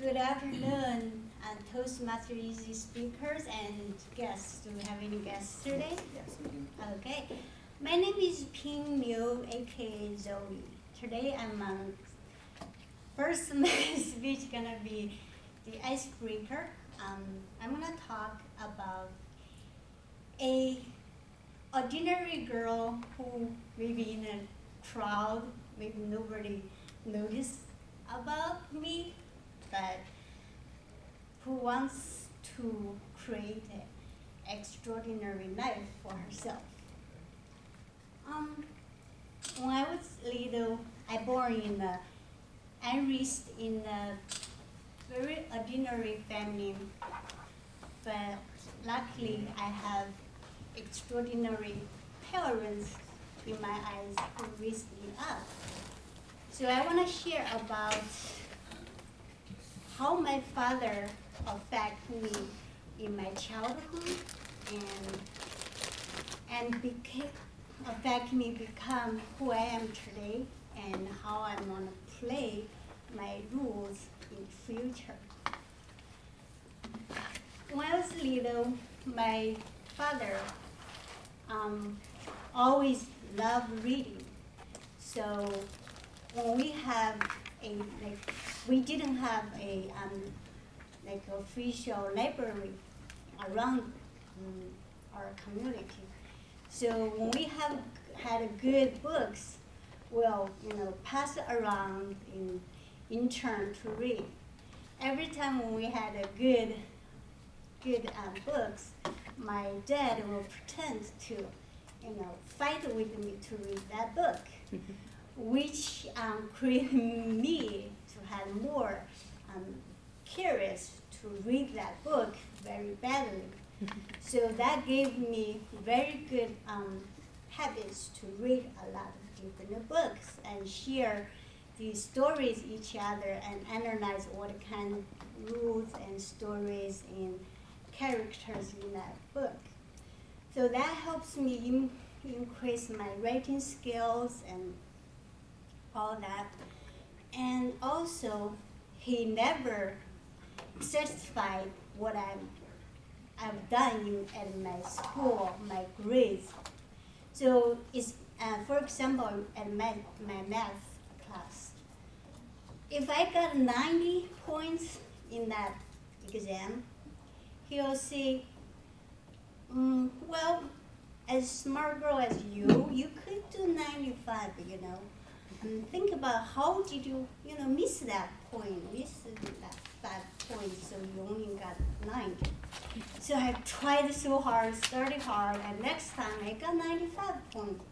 Good afternoon, Toastmaster Easy speakers and guests. Do we have any guests today? Yes, we do. Okay. My name is Ping Liu, aka Zoe. Today first my speech gonna be the icebreaker. I'm gonna talk about a ordinary girl who maybe in a crowd, maybe nobody noticed about me, but who wants to create an extraordinary life for herself. When I was little, I raised in a very ordinary family, but luckily I have extraordinary parents in my eyes who raised me up. So I want to share about how my father affected me in my childhood and affect me become who I am today and how I want to play my roles in the future. When I was little, my father always loved reading. So when we didn't have a official library around our community. So when we had good books, we'll pass it around in turn to read. Every time when we had a good books, my dad will pretend to fight with me to read that book, which created me to have more curious to read that book very badly. So that gave me very good habits to read a lot of different books and share the stories each other and analyze what kind of rules and stories and characters in that book. So that helps me increase my writing skills and all that. And also, he never satisfied what I've done at my school, my grades. So it's, for example, at my math class, if I got 90 points in that exam, he'll say, well, as smart girl as you could do 95, And think about how did you, miss that point, miss that 5 points, so you only got 90. So I tried so hard, studied hard, and next time I got 95 points.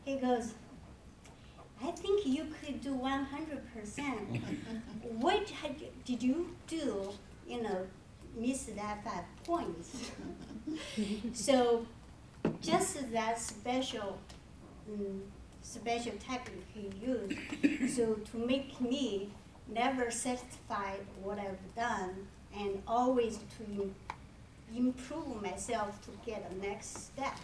He goes, I think you could do 100%. What did you do, miss that 5 points? So just that special technique he used, so to make me never satisfied what I've done and always to improve myself to get the next step.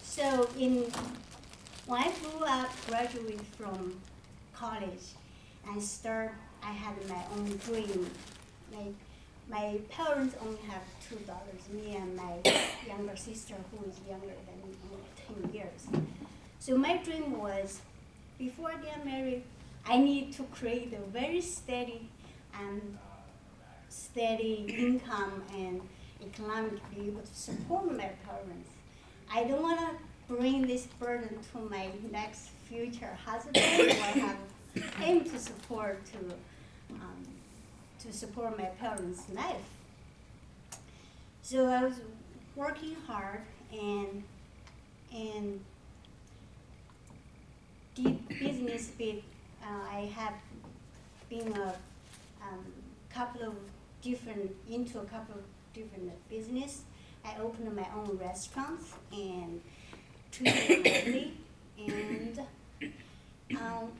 So when I grew up, graduated from college, I had my own dream. My parents only have two daughters, me and my younger sister, who is younger than me, only 10 years. So my dream was, before I get married, I need to create a very steady income and economic to be able to support my parents. I don't want to bring this burden to my next future husband, or have him to support my parents' life. So I was working hard and deep business bit. I have been into a couple of different business. I opened my own restaurants and treated family. And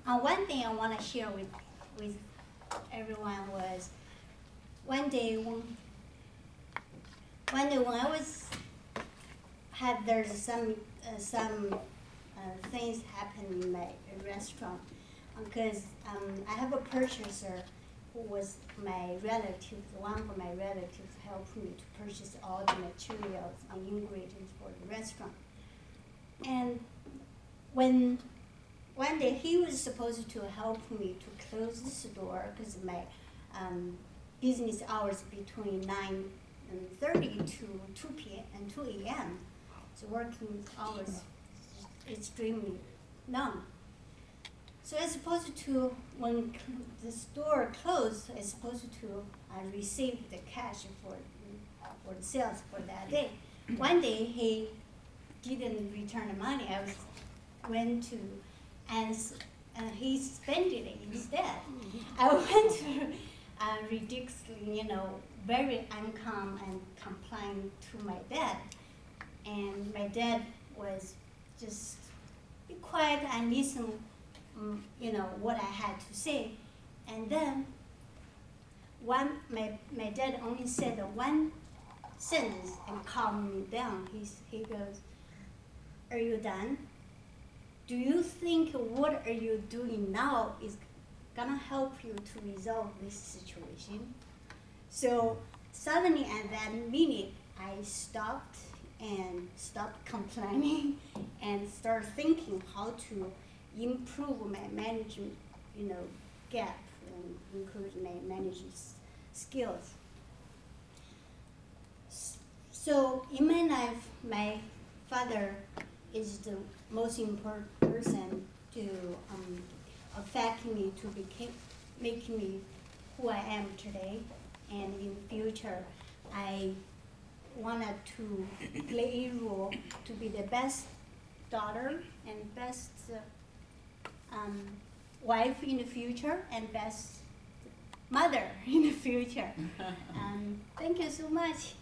one thing I want to share with everyone was one day when I was there's some things happen in my restaurant because I have a purchaser who was my relative. One of my relatives helped me to purchase all the materials and ingredients for the restaurant. And when one day he was supposed to help me to close this door because my business hours between 9:30 to 2 p.m. and 2 a.m. So working hours extremely long. So I supposed to, when the store closed, I supposed to receive the cash for the sales for that day. One day he didn't return the money. I went to, and he spent it instead. I went to ridiculously, very uncalm and complained to my dad. And my dad was just be quiet and listen, what I had to say. And then my dad only said one sentence and calmed me down. He goes, "Are you done? Do you think what are you doing now is gonna help you to resolve this situation?" So suddenly at that minute, I stopped complaining and start thinking how to improve my management, gap and include my management skills. So in my life, my father is the most important person to affect me to make me who I am today. And in the future, I wanted to play a role to be the best daughter and best wife in the future and best mother in the future. Thank you so much.